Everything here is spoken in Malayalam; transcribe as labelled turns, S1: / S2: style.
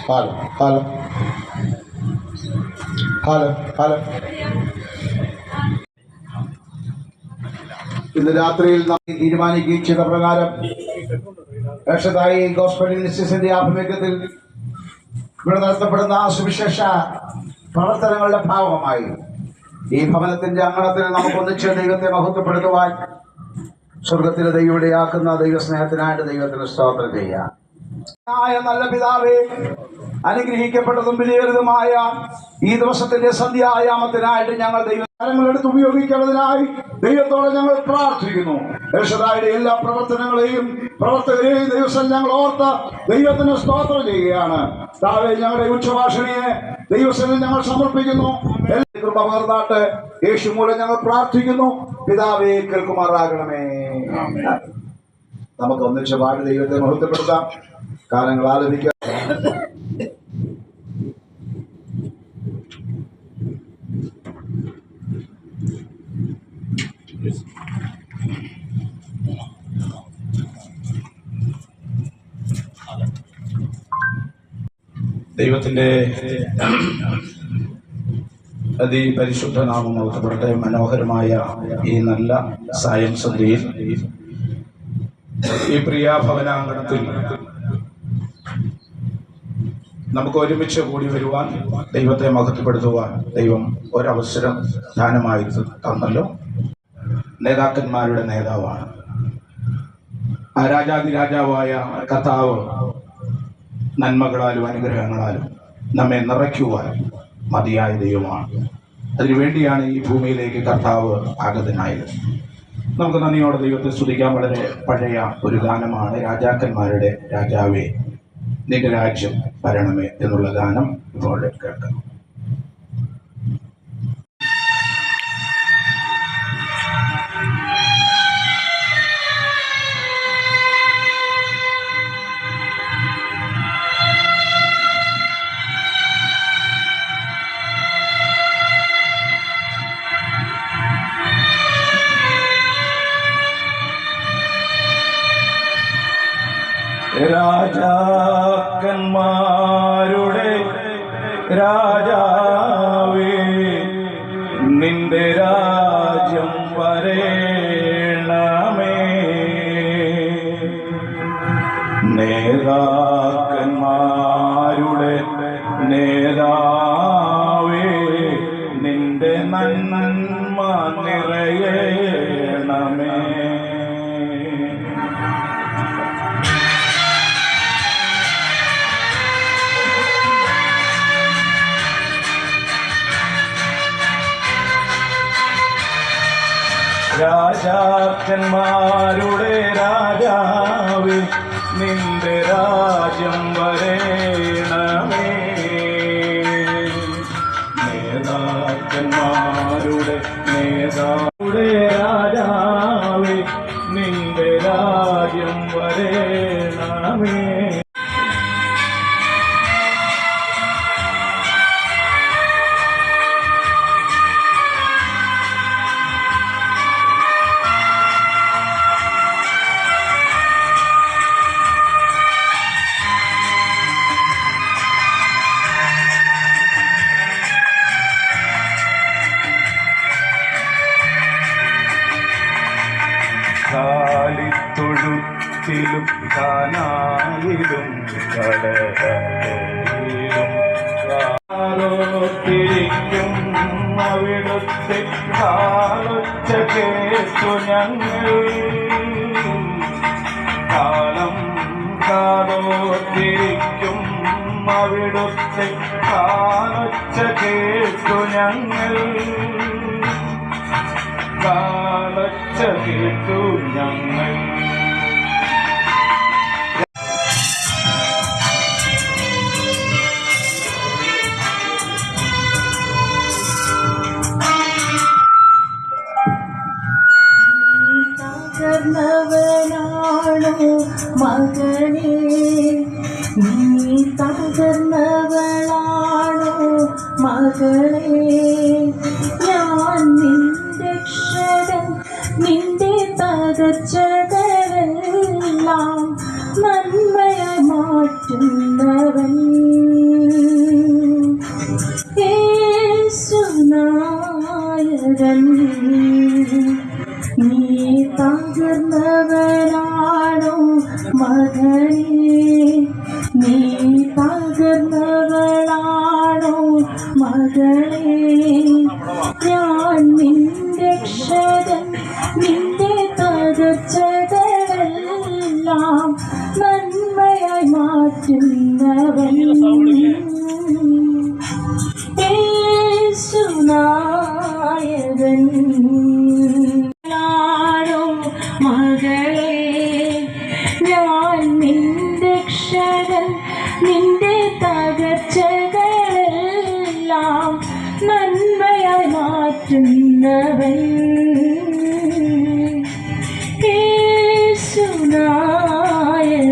S1: Hello hello hello hello. ഇന്ന് രാത്രിയിൽ നാം തീരുമാനിക്കുകയും ചെയ്ത പ്രകാരം രക്ഷതായി ഗോസ്പൽ ഇൻസ്റ്റിറ്റ്യൂഷന്റെ ആഭിമുഖ്യത്തിൽ ഇവിടെ നടത്തപ്പെടുന്ന സുവിശേഷ പ്രവർത്തനങ്ങളുടെ ഭാഗമായി ഈ ഭവനത്തിന്റെ അങ്കണത്തിൽ നമുക്കൊന്നിച്ച് ദൈവത്തെ മഹത്വപ്പെടുത്തുവാൻ സ്വർഗത്തിലെ ദൈവവിളിയാക്കുന്ന ദൈവസ്നേഹത്തിനായിട്ട് ദൈവത്തിന് സ്തോത്രം ചെയ്യാം. നല്ല പിതാവേ, അനുഗ്രഹിക്കപ്പെട്ടതും വിലയേറിയതുമായ ഈ ദിവസത്തിന്റെ സന്ധ്യായാമത്തിനായിട്ട് ഞങ്ങൾ ദൈവകാര്യങ്ങളെടുത്ത് ഉപയോഗിക്കുന്നതിനായി ദൈവത്തോടെ ഞങ്ങൾ പ്രാർത്ഥിക്കുന്നു. രക്ഷതായുടെ എല്ലാ പ്രവർത്തനങ്ങളെയും പ്രവർത്തകരെയും ദിവസം ഞങ്ങൾ ഓർത്ത് ദൈവത്തിന് സ്തോത്രം ചെയ്യുകയാണ്. താവേ, ഞങ്ങളുടെ ഉച്ചഭാഷണിയെ ദൈവസന്നിധിയിൽ ഞങ്ങൾ സമർപ്പിക്കുന്നു. കൃപ പകർന്നാട്ട് യേശു മൂലം ഞങ്ങൾ പ്രാർത്ഥിക്കുന്നു. പിതാവേ, കേൾക്കുമാറാകണമേ. നമുക്ക് ഒന്നിച്ച് പാടി ദൈവത്തെ മഹത്വപ്പെടുത്താം. കാലങ്ങൾ ആലപിക്കാം.
S2: ദൈവത്തിൻ്റെ അതിപരിശുദ്ധ നാമം മഹത്വപ്പെടട്ടെ. മനോഹരമായ ഈ നല്ല സായം സന്ധ്യയിൽ ഈ പ്രിയ ഭവനാങ്കണത്തിൽ നമുക്ക് ഒരുമിച്ച് കൂടി വരുവാൻ, ദൈവത്തെ മഹത്വപ്പെടുത്തുവാൻ ദൈവം ഒരവസരം ദാനമായി തന്നല്ലോ. നേതാക്കന്മാരുടെ നേതാവാണ്, രാജാതിരാജാവായ കർത്താവ് നന്മകളാലും അനുഗ്രഹങ്ങളാലും നമ്മെ നിറയ്ക്കുവാൻ മതിയായ ദൈവമാണ്. അതിനുവേണ്ടിയാണ് ഈ ഭൂമിയിലേക്ക് കർത്താവ് ആഗതനായത്. നമുക്ക് നന്ദിയോടെ ദൈവത്തെ സ്തുതിക്കാൻ. വളരെ പഴയ ഒരു ഗാനമാണ്, രാജാക്കന്മാരുടെ രാജാവേ നിന്റെ രാജ്യം വരണമേ എന്നുള്ള ഗാനം ഇപ്പോൾ കേൾക്കാം. രാജാക്കന്മാരുടെ രാജാവേ നിന്റെ രാജ്യം വരേണമേ. നേതാക്കന്മാരുടെ നേതാവേ നിന്റെ നന്മ നിറയേണമേ. രാജാക്കന്മാരുടെ രാജാവേ നിന്റെ രാജ്യം വരേണമേ. നേതാക്കന്മാരുടെ നേതാവുടെ രാജാവേ നിന്റെ രാജ്യം വരേണമേ. കാലിത്തൊഴുത്തിലും കാനായിലും കടലിലും കാലോത്തിരിക്കും അവിടുത്തെ കാലൊച്ച കേട്ടു ഞങ്ങൾ. കാലം കാലോത്തിരിക്കും അവിടുത്തെ കാലൊച്ച കേട്ടു ഞങ്ങൾ. കാലൊച്ച കേട്ടു ഞങ്ങൾ.
S3: തകർന്നവനാണോ മകനേ, നീ തകർന്നവളാണോ മകളേ. ഞാൻ നിന്റെ രക്ഷകൻ, നിന്റെ തകർച്ചകളെല്ലാം നന്മയായി മാറ്റുന്നവൻ. നീ തകർന്നവനാണോ മകനേ, നീ തകർന്നവളാണോ മകളേ. ഞാൻ നിന്റെ രക്ഷകൻ, നിന്റെ തകർച്ചകളെല്ലാം നന്മയായി മാറ്റുന്നവൻ. യേശുനായകൻ മകളേ, ഞാൻ നിന്റെ രക്ഷകൻ, നിന്റെ തകർച്ചകളെല്ലാം നന്മയായി മാറ്റുന്നവൻ.